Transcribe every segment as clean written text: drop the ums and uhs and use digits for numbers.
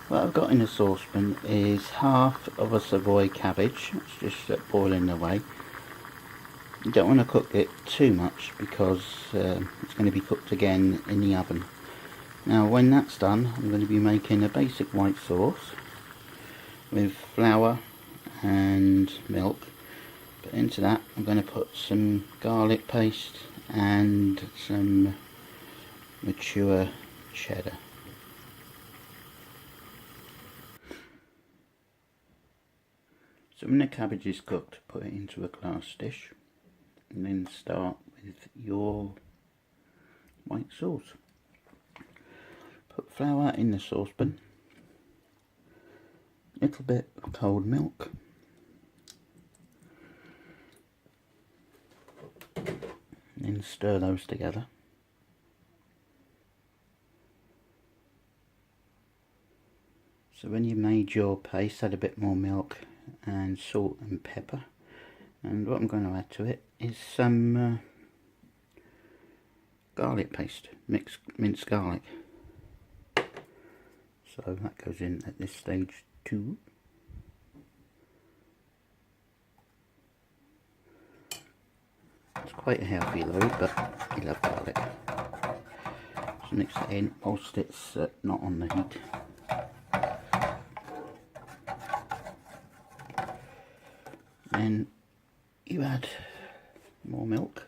What I've got in a saucepan is half of a Savoy cabbage. It's just boiling away. You don't want to cook it too much because it's going to be cooked again in the oven. Now when that's done, I'm going to be making a basic white sauce with flour and milk. But into that I'm going to put some garlic paste and some mature cheddar. So when the cabbage is cooked, put it into a glass dish and then start with your white sauce. Put flour in the saucepan, a little bit of cold milk, and then stir those together. So when you made your paste, add a bit more milk and salt and pepper, and what I'm going to add to it is some garlic paste, minced garlic. So that goes in at this stage too. It's quite a healthy load, but I love garlic. So mix it in whilst it's not on the heat. Then you add more milk,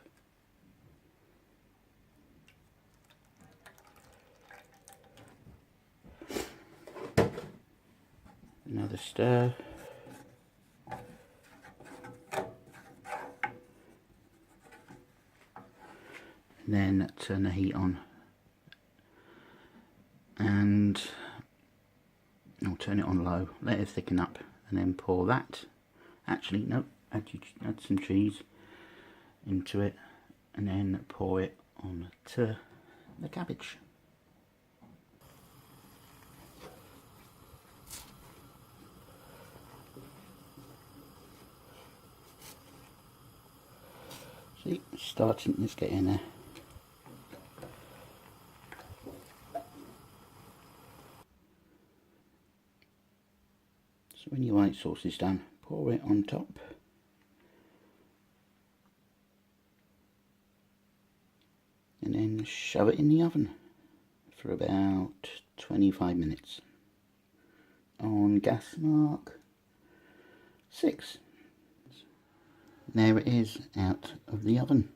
another stir, and then turn the heat on, and I'll turn it on low, let it thicken up, and then pour that. Actually, no, add some cheese into it and then pour it on to the cabbage. See, it's getting there. So when your white sauce is done, pour it on top. And then shove it in the oven for about 25 minutes on gas mark 6. There it is, out of the oven.